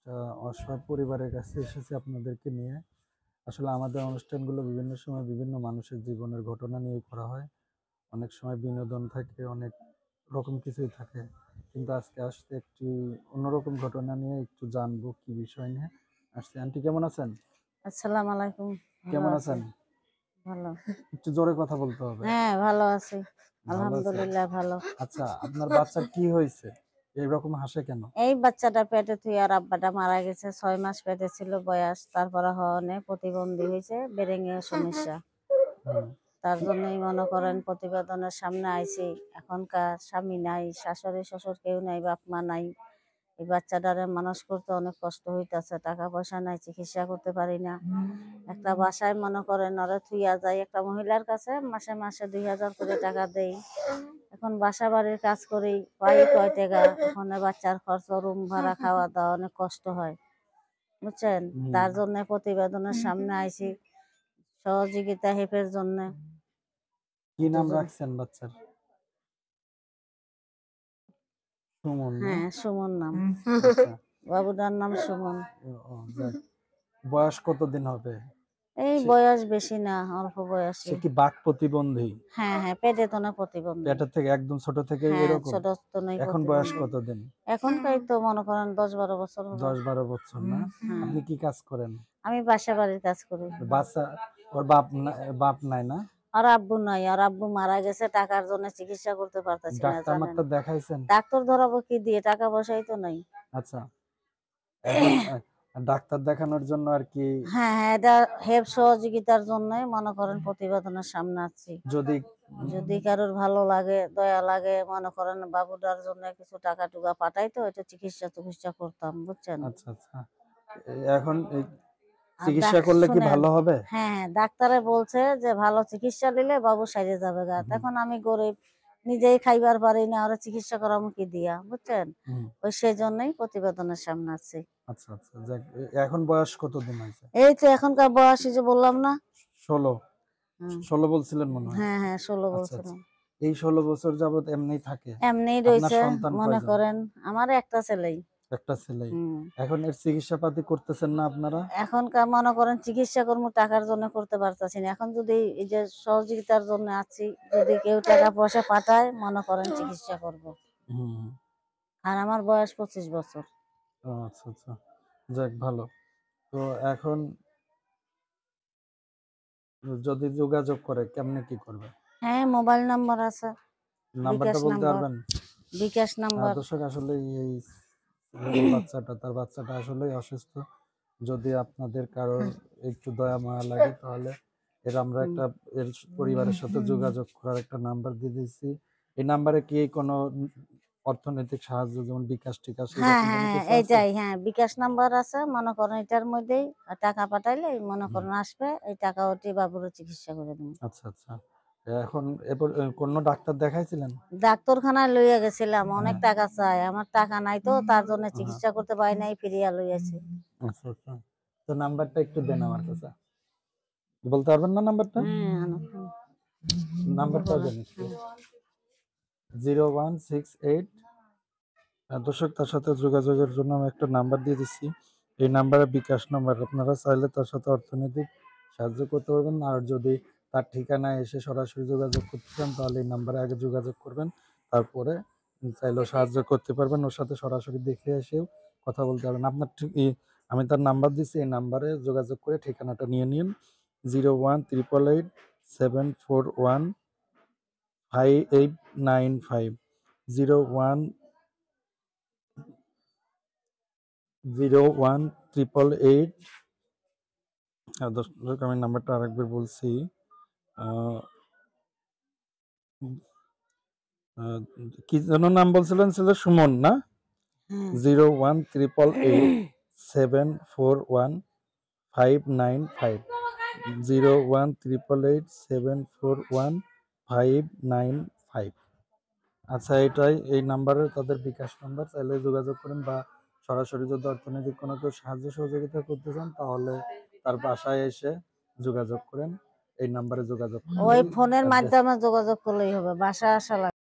একটা অসহায় পরিবারের কাছে এসেছি আপনাদেরকে নিয়ে। আসলে আমাদের অনুষ্ঠানগুলো বিভিন্ন সময় বিভিন্ন মানুষের জীবনের ঘটনা নিয়ে করা হয়। অনেক সময় বিনোদন থাকে, অনেক রকম কিছুই থাকে। কিন্তু আজকে আসছে একটি অন্যরকম ঘটনা নিয়ে একটু জানবো কি বিষয় নিয়ে আসছে। আন্টি কেমন আছেন? আসসালামু আলাইকুম। ভালো কেমন আছি। আছেন? ভালো। একটু জোরে কথা বলতে হবে। হ্যাঁ, ভালো আছি। ভালো আছেন? আলহামদুলিল্লাহ ভালো। আচ্ছা, আপনার বাচ্চার কি হয়েছে? এরকম হাসে কেন? এই বাচ্চাটা পেটে থুই আর আব্বাটা মারা গেছে। 6 মাস পেটে ছিল বয়স। তারপরে হওয়ানে প্রতিবন্ধী হয়েছে, বেরেঙ্গে সমস্যা। হুম, তার জন্যই মনে করেন প্রতিবেদনের সামনে আইছি। এখনকার স্বামী নাই, শাশুড়ি শ্বশুর কেউ নাই, বাপ মা নাই। এই বাচ্চাটারে মানুষ করতে অনেক কষ্ট হইতাছে। টাকা পয়সা নাই, চিকিৎসা করতে পারি না। একটা বাসায় মনে করেন ওরা থুইয়া যায় একটা মহিলার কাছে, মাসে মাসে 2000 করে টাকা দেই। এখন বাসা বাড়ির কাজ করি, পাই কয় টাকা। ওখানে বাচ্চার খরচ, রুম ভাড়া, খাওয়া দাওয়া অনেক কষ্ট হয়, বুঝছেন। হুম। তার জন্য প্রতিবেদনের সামনে আইছি সহযোগিতা হেল্পের জন্য। কি নাম রাখছেন বাচ্চার? সুমন না? হ্যাঁ, সুমন নাম। আচ্ছা। বাবুটার নাম সুমন। ও যাক। বয়স কতদিন হবে? এই সে বয়স বেশি না, অল্প বয়সী। সে কি বাক প্রতিবন্ধী? হ্যাঁ হ্যাঁ, পেটে তো না প্রতিবন্ধী। পেটের থেকে একদম ছোট থেকে হ্যাঁ, এরকম? ছোট তো নেই এখন বয়স প্রতিবন্ধী। কতদিন? এখনকার তো মনে করেন 10-12 বছর হবে। 10-12 বছর না? হ্যাঁ, আপনি কি কাজ করেন? আমি বাসা বাড়ির কাজ করি। বাচ্চা ওর বাপ নাই না? আর আব্বু নাই, আর আব্বু মারা গেছে, টাকার জন্য চিকিৎসা করতে পারতেছি না, ডাক্তার জানেন। মাক্তার দেখাইছেন? ডাক্তার ধরাবো কি দিয়ে, টাকা পয়সাই তো নাই। আচ্ছা। এখন ডাক্তার দেখানোর জন্য আর কি হ্যাঁ হ্যাঁ, এটা হেল্প সহযোগিতার জন্য মনে করেন প্রতিবেদনের সামনে আছি। যদি যদি কারোর ভালো লাগে, দয়া লাগে, মনে করেন বাবুটার জন্য কিছু টাকা টুকা পাঠাই তো এটা চিকিৎসা করতাম, বুঝছেন। আচ্ছা আচ্ছা। এখন এই আর চিকিৎসা করলে কি শুনেন, ভালো হবে? হ্যাঁ হ্যাঁ, ডাক্তারে বলছে যে ভালো চিকিৎসা দিলে বাবু সাইরে যাবে গা। হুম, তখন আমি গরিব, নিজেই খাইবার পারি না, ওরা চিকিৎসা করাবো কি দিয়া, বুঝছেন। হুম। ওই সেই জন্যই প্রতিবেদনের সামনে আছি। আচ্ছা আচ্ছা, যাক। এখন বয়স কতদিন হয়েছে? এই তো এখনকার বয়স, এই যে বললাম না। 16। হুম, 16 বলছিলেন মনে হয়। হ্যাঁ হ্যাঁ, 16 আচ্ছা আচ্ছা। বলছিলাম। এই 16 বছর যাবত এমনি থাকে? এমনিই আপনার রয়েছে। সন্তান মনে কয়জন? করেন আমার একটা ছেলেই। একটা ছেলেই। হুম, এখন এর চিকিৎসাপাতি করতেছেন না আপনারা? এখনকার মনে করেন চিকিৎসা কর্ম টাকার জন্য করতে পারতাছি না। এখন যদি এই যে সহযোগিতার জন্য আছি, যদি কেউ টাকা পয়সা পাঠায় মনে করেন চিকিৎসা করব। হুম। আর আমার বয়স 25 বছর। ও আচ্ছা আচ্ছা, যাক ভালো। তো এখন যদি যোগাযোগ করে কেমনে কি করবে? হ্যাঁ, মোবাইল নাম্বার আছে, নাম্বারটা বিকাশ বলতে নাম্বার। পারবেন? বিকাশ নাম্বার। দর্শক, আসলে এই তার বাচ্চাটা আসলেই অসুস্থ। যদি আপনাদের কারোর একটু দয়া মায়া লাগে তাহলে আমরা হুম। একটা এর পরিবারের সাথে যোগাযোগ করার একটা নাম্বার দিয়ে দিয়েছি। এই নাম্বারে কি কোনো অর্থনৈতিক সাহায্য, যেমন বিকাশ টিকাশ হ্যাঁ এরকম কোনো হ্যাঁ হ্যাঁ, কিছু আছে? এইটাই, হ্যাঁ, বিকাশ নাম্বার আছে, মনে করেন এটার মধ্যেই টাকা পাঠাইলে মনে হুম, করেন আসবে, এই টাকা ওটি বাবুর চিকিৎসা করে দেবো। আচ্ছা আচ্ছা। এখন এরপর কোনো ডাক্তার দেখাইছিলেন? ডাক্তারখানায় লইয়া গেছিলাম, অনেক টাকা চাই, আমার টাকা নাই তো, তার জন্য হ্যাঁ। চিকিৎসা করতে পারি নাই, ফিরিয়া লইয়াছি। আচ্ছা আচ্ছা। তো নাম্বারটা একটু দেন আমার কাছে। বলতে পারবেন না নাম্বারটা? হ্যাঁ, নাম্বারটা বলেন। দেন একটু। 0168। দর্শক, তার সাথে যোগাযোগের জন্য আমি একটা নাম্বার দিয়ে দিচ্ছি। এই নাম্বারে বিকাশ নাম্বার, আপনারা চাইলে তার সাথে অর্থনৈতিক সাহায্য করতে পারবেন। আর যদি তার ঠিকানায় এসে সরাসরি যোগাযোগ করতে চান তাহলে এই নাম্বারে আগে যোগাযোগ করবেন, তারপরে চাইলেও সাহায্য করতে পারবেন। ওর সাথে সরাসরি দেখে এসেও কথা বলতে পারবেন। আপনার ঠিক আমি তার নাম্বার দিচ্ছি, এই নাম্বারে যোগাযোগ করে ঠিকানাটা নিয়ে নিন। 0188715895। 0188. দর্শক, আমি নাম্বারটা আরেকবার বলছি। আহ, আহ, কি যেন নাম বলছিলেন, ছিল সুমন না? হ্যাঁ। 0188715895। 0188715895। আচ্ছা, এটাই এই নাম্বারে তাদের বিকাশ নাম্বার, চাইলে যোগাযোগ করেন। বা সরাসরি যদি অর্থনৈতিক কোনো কেউ সাহায্য সহযোগিতা করতে চান তাহলে তার বাসায় এসে যোগাযোগ করেন। এই নাম্বারে যোগাযোগ ওই করলেই ফোনের অ্যাড্রেস মাধ্যমে যোগাযোগ করলেই হবে, বাসায় আসা লাগবে না।